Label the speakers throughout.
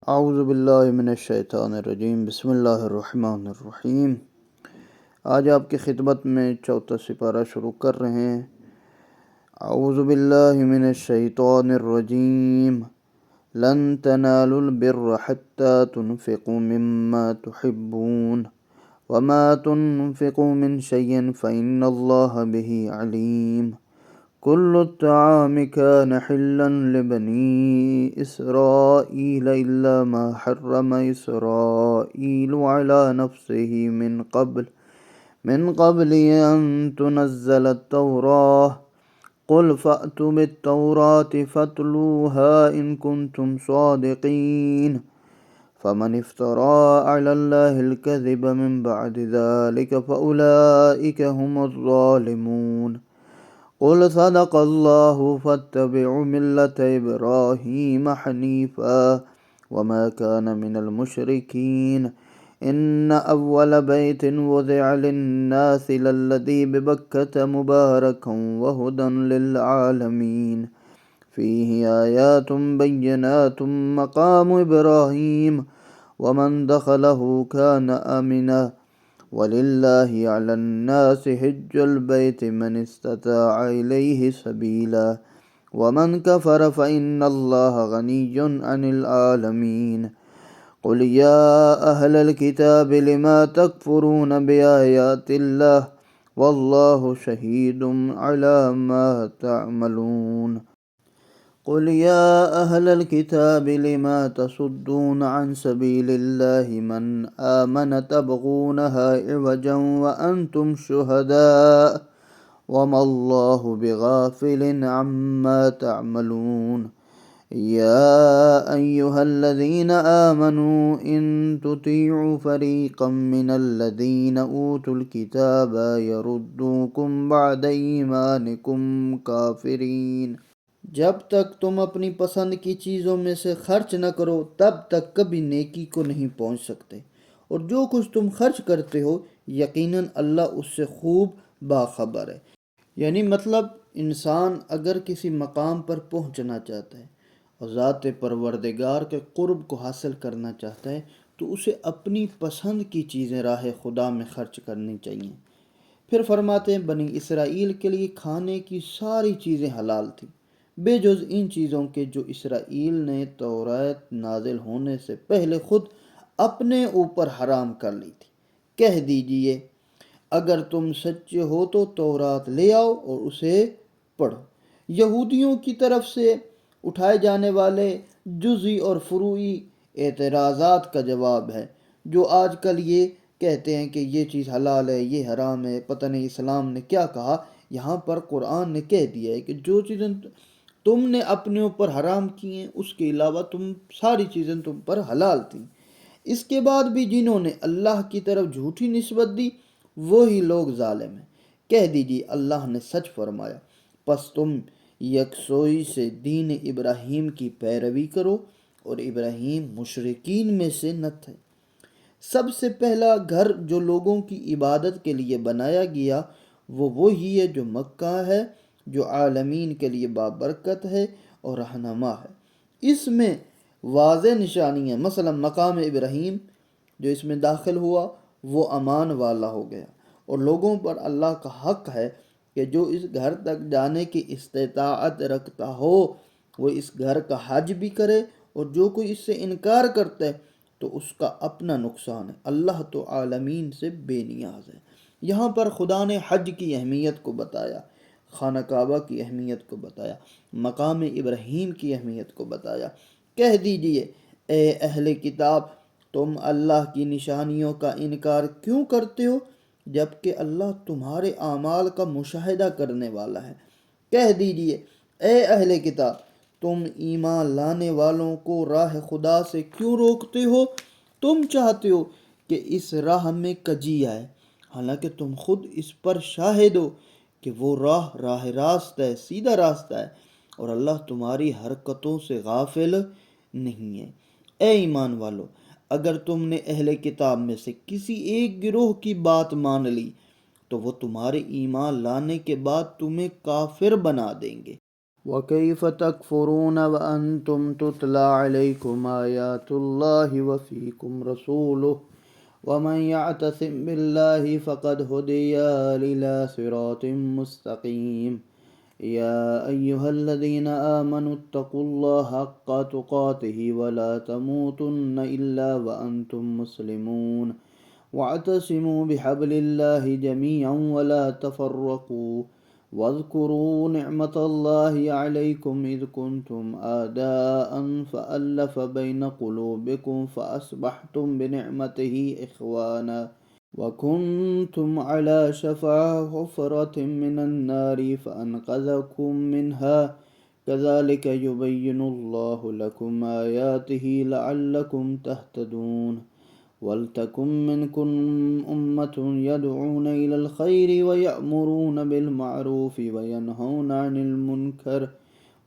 Speaker 1: اعوذ باللہ من الشیطان الرجیم، بسم اللہ الرحمن الرحیم۔ آج آپ کی خدمت میں چوتھا سپارہ شروع کر رہے ہیں۔ اعوذ باللہ من الشیطان الرجیم، لن تنالوا البر حتى تنفقوا مما تحبون وما تنفقوا من شيء فإن الله به عليم۔ كل الطعام كان حلا لبني إسرائيل إلا ما حرم إسرائيل على نفسه من قبل أن تنزل التوراة، قل فأتوا بالتوراة فاتلوها إن كنتم صادقين، فمن افترى على الله الكذب من بعد ذلك فأولئك هم الظالمون۔ قل صدق الله فاتبعوا ملة إبراهيم حنيفا وما كان من المشركين، إن أول بيت وضع للناس للذي ببكة مباركا وهدى للعالمين، فيه آيات بينات مقام إبراهيم ومن دخله كان آمنا، وَلِلَّهِ عَلَى النَّاسِ حِجُّ الْبَيْتِ مَنِ اسْتَطَاعَ إِلَيْهِ سَبِيلًا وَمَنْ كَفَرَ فَإِنَّ اللَّهَ غَنِيٌّ عَنِ الْعَالَمِينَ۔ قُلْ يَا أَهْلَ الْكِتَابِ لِمَ تَكْفُرُونَ بِآيَاتِ اللَّهِ وَاللَّهُ شَهِيدٌ عَلَى مَا تَعْمَلُونَ۔ قل يا أهل الكتاب لما تصدون عن سبيل الله من آمن تبغونها عوجا وأنتم شهداء وما الله بغافل عما تعملون۔ يا أيها الذين آمنوا إن تطيعوا فريقا من الذين أوتوا الكتاب يردوكم بعد إيمانكم كافرين۔ جب تک تم اپنی پسند کی چیزوں میں سے خرچ نہ کرو تب تک کبھی نیکی کو نہیں پہنچ سکتے، اور جو کچھ تم خرچ کرتے ہو یقیناً اللہ اس سے خوب باخبر ہے۔ یعنی مطلب انسان اگر کسی مقام پر پہنچنا چاہتا ہے اور ذات پروردگار کے قرب کو حاصل کرنا چاہتا ہے تو اسے اپنی پسند کی چیزیں راہ خدا میں خرچ کرنی چاہیے۔ پھر فرماتے ہیں بنی اسرائیل کے لیے کھانے کی ساری چیزیں حلال تھیں بے جز ان چیزوں کے جو اسرائیل نے تورات نازل ہونے سے پہلے خود اپنے اوپر حرام کر لی تھی۔ کہہ دیجئے اگر تم سچے ہو تو تورات لے آؤ اور اسے پڑھو۔ یہودیوں کی طرف سے اٹھائے جانے والے جزئی اور فروعی اعتراضات کا جواب ہے، جو آج کل یہ کہتے ہیں کہ یہ چیز حلال ہے، یہ حرام ہے، پتہ نہیں اسلام نے کیا کہا۔ یہاں پر قرآن نے کہہ دیا ہے کہ جو چیزیں تم نے اپنے اوپر حرام کی ہیں اس کے علاوہ ساری چیزیں تم پر حلال تھیں۔ اس کے بعد بھی جنہوں نے اللہ کی طرف جھوٹی نسبت دی وہی لوگ ظالم ہیں۔ کہہ دیجیے اللہ نے سچ فرمایا، پس تم یکسوئی سے دین ابراہیم کی پیروی کرو، اور ابراہیم مشرکین میں سے نہ تھے۔ سب سے پہلا گھر جو لوگوں کی عبادت کے لیے بنایا گیا وہ وہی ہے جو مکہ ہے، جو عالمین کے لیے بابرکت ہے اور رہنما ہے۔ اس میں واضح نشانیاں، مثلا مقام ابراہیم جو اس میں داخل ہوا وہ امان والا ہو گیا، اور لوگوں پر اللہ کا حق ہے کہ جو اس گھر تک جانے کی استطاعت رکھتا ہو وہ اس گھر کا حج بھی کرے، اور جو کوئی اس سے انکار کرتا ہے تو اس کا اپنا نقصان ہے۔ اللہ تو عالمین سے بے نیاز ہے۔ یہاں پر خدا نے حج کی اہمیت کو بتایا، خانہ کعبہ کی اہمیت کو بتایا، مقام ابراہیم کی اہمیت کو بتایا۔ کہہ دیجئے اے اہل کتاب تم اللہ کی نشانیوں کا انکار کیوں کرتے ہو جبکہ اللہ تمہارے اعمال کا مشاہدہ کرنے والا ہے۔ کہہ دیجئے اے اہل کتاب تم ایمان لانے والوں کو راہ خدا سے کیوں روکتے ہو؟ تم چاہتے ہو کہ اس راہ میں کجی آئے، حالانکہ تم خود اس پر شاہد ہو کہ وہ راہ راست ہے، سیدھا راستہ ہے، اور اللہ تمہاری حرکتوں سے غافل نہیں ہے۔ اے ایمان والو اگر تم نے اہل کتاب میں سے کسی ایک گروہ کی بات مان لی تو وہ تمہارے ایمان لانے کے بعد تمہیں کافر بنا دیں گے، وكيف تكفرون وأنتم تتلى عليكم آيات الله وفيكم رسوله ومن يعتصم بالله فقد هدي إلى صراط مستقيم يا أيها الذين آمنوا اتقوا الله حق تقاته ولا تموتن إلا وأنتم مسلمون واعتصموا بحبل الله جميعا ولا تفرقوا واذكروا نعمة الله عليكم إذ كنتم أعداء فألف بين قلوبكم فأصبحتم بنعمته إخوانا وكنتم على شفا حفرة من النار فأنقذكم منها كذلك يبين الله لكم آياته لعلكم تهتدون ولتكن منكم أمة يدعون إلى الخير ويأمرون بالمعروف وينهون عن المنكر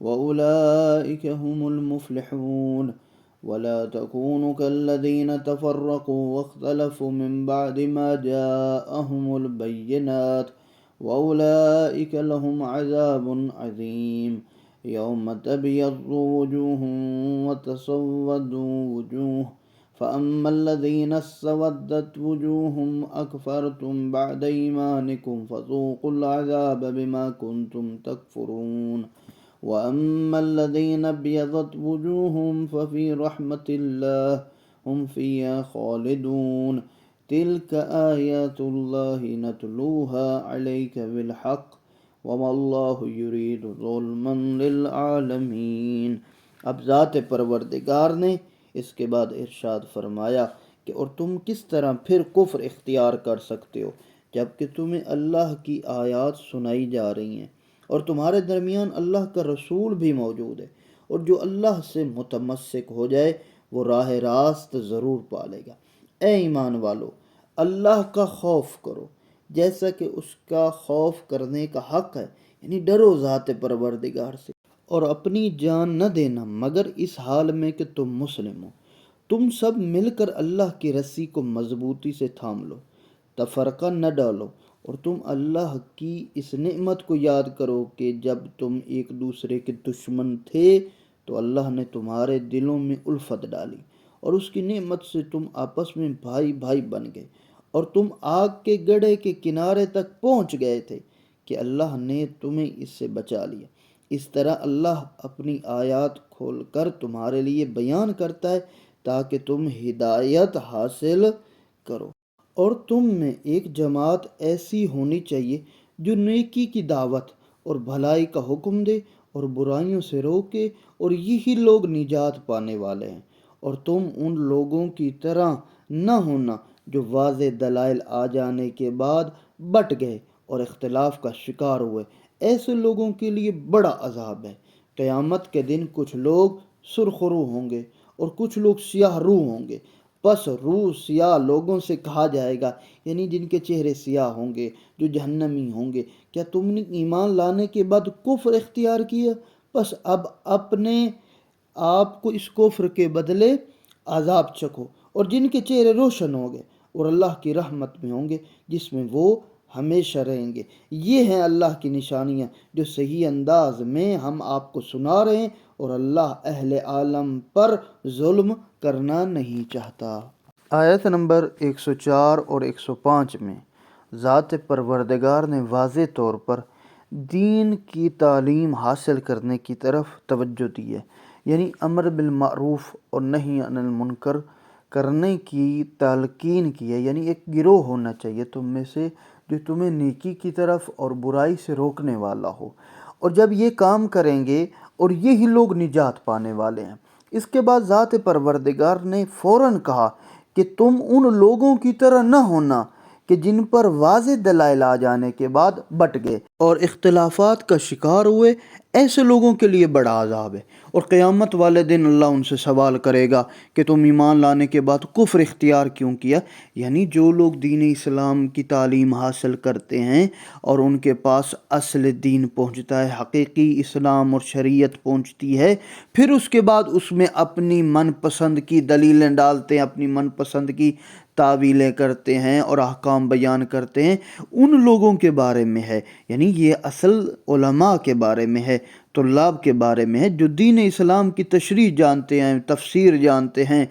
Speaker 1: وأولئك هم المفلحون ولا تكونوا كالذين تفرقوا واختلفوا من بعد ما جاءهم البينات وأولئك لهم عذاب عظيم يوم تبيض وجوه وتسود وجوه فأما الذين اسودت وجوههم أكفرتم بعد إيمانكم فذوقوا العذاب بما كنتم تكفرون وأما الذين ابيضت وجوههم ففي رحمة الله هم فيها خالدون تلك آيات الله نتلوها عليك بالحق وما الله يريد ظلما للعالمین۔ اب ذات پروردگار نے اس کے بعد ارشاد فرمایا کہ اور تم کس طرح پھر کفر اختیار کر سکتے ہو جبکہ تمہیں اللہ کی آیات سنائی جا رہی ہیں اور تمہارے درمیان اللہ کا رسول بھی موجود ہے، اور جو اللہ سے متمسک ہو جائے وہ راہ راست ضرور پالے گا۔ اے ایمان والو، اللہ کا خوف کرو جیسا کہ اس کا خوف کرنے کا حق ہے، یعنی ڈرو ذات پروردگار سے، اور اپنی جان نہ دینا مگر اس حال میں کہ تم مسلم ہو۔ تم سب مل کر اللہ کی رسی کو مضبوطی سے تھام لو، تفرقہ نہ ڈالو، اور تم اللہ کی اس نعمت کو یاد کرو کہ جب تم ایک دوسرے کے دشمن تھے تو اللہ نے تمہارے دلوں میں الفت ڈالی اور اس کی نعمت سے تم آپس میں بھائی بھائی بن گئے، اور تم آگ کے گڑھے کے کنارے تک پہنچ گئے تھے کہ اللہ نے تمہیں اس سے بچا لیا۔ اس طرح اللہ اپنی آیات کھول کر تمہارے لیے بیان کرتا ہے تاکہ تم ہدایت حاصل کرو، اور تم میں ایک جماعت ایسی ہونی چاہیے جو نیکی کی دعوت اور بھلائی کا حکم دے اور برائیوں سے روکے، اور یہی لوگ نجات پانے والے ہیں۔ اور تم ان لوگوں کی طرح نہ ہونا جو واضح دلائل آ جانے کے بعد بٹ گئے اور اختلاف کا شکار ہوئے، ایسے لوگوں کے لیے بڑا عذاب ہے۔ قیامت کے دن کچھ لوگ سرخ رو ہوں گے اور کچھ لوگ سیاہ رو ہوں گے، پس روح سیاہ لوگوں سے کہا جائے گا، یعنی جن کے چہرے سیاہ ہوں گے، جو جہنمی ہوں گے، کیا تم نے ایمان لانے کے بعد کفر اختیار کیا؟ پس اب اپنے آپ کو اس کفر کے بدلے عذاب چکھو۔ اور جن کے چہرے روشن ہوں گے اور اللہ کی رحمت میں ہوں گے جس میں وہ ہمیشہ رہیں گے۔ یہ ہیں اللہ کی نشانیاں جو صحیح انداز میں ہم آپ کو سنا رہے ہیں، اور اللہ اہل عالم پر ظلم کرنا نہیں چاہتا۔ آیت نمبر 104 اور 105 میں ذات پروردگار نے واضح طور پر دین کی تعلیم حاصل کرنے کی طرف توجہ دی ہے، یعنی امر بالمعروف اور نہی عن المنکر کرنے کی تلقین کی ہے، یعنی ایک گروہ ہونا چاہیے تم میں سے جو تمہیں نیکی کی طرف اور برائی سے روکنے والا ہو، اور جب یہ کام کریں گے اور یہی لوگ نجات پانے والے ہیں۔ اس کے بعد ذات پروردگار نے فوراً کہا کہ تم ان لوگوں کی طرح نہ ہونا کہ جن پر واضح دلائل آ جانے کے بعد بٹ گئے اور اختلافات کا شکار ہوئے، ایسے لوگوں کے لیے بڑا عذاب ہے۔ اور قیامت والے دن اللہ ان سے سوال کرے گا کہ تم ایمان لانے کے بعد کفر اختیار کیوں کیا؟ یعنی جو لوگ دین اسلام کی تعلیم حاصل کرتے ہیں اور ان کے پاس اصل دین پہنچتا ہے، حقیقی اسلام اور شریعت پہنچتی ہے، پھر اس کے بعد اس میں اپنی من پسند کی دلیلیں ڈالتے ہیں، اپنی من پسند کی تعویلیں کرتے ہیں اور احکام بیان کرتے ہیں، ان لوگوں کے بارے میں ہے، یعنی یہ اصل علماء کے بارے میں ہے طلاب کے بارے میں ہے جو دین اسلام کی تشریح جانتے ہیں، تفسیر جانتے ہیں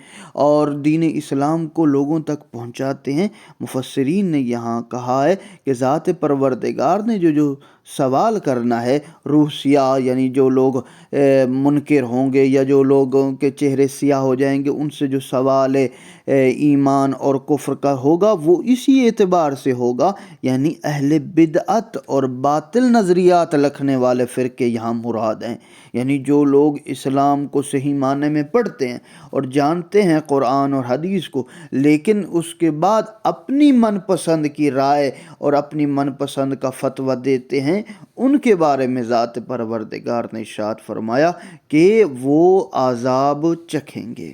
Speaker 1: اور دین اسلام کو لوگوں تک پہنچاتے ہیں۔ مفسرین نے یہاں کہا ہے کہ ذات پروردگار نے جو سوال کرنا ہے، روح سیاہ یعنی جو لوگ منکر ہوں گے یا جو لوگوں کے چہرے سیاہ ہو جائیں گے، ان سے جو سوال ایمان اور کفر کا ہوگا وہ اسی اعتبار سے ہوگا، یعنی اہل بدعت اور باطل نظریات رکھنے والے فرقے یہاں مراد ہیں، یعنی جو لوگ اسلام کو صحیح معنی میں پڑھتے ہیں اور جانتے ہیں قرآن اور حدیث کو، لیکن اس کے بعد اپنی من پسند کی رائے اور اپنی من پسند کا فتویٰ دیتے ہیں، ان کے بارے میں ذات پروردگار نے ارشاد فرمایا کہ وہ عذاب چکھیں گے۔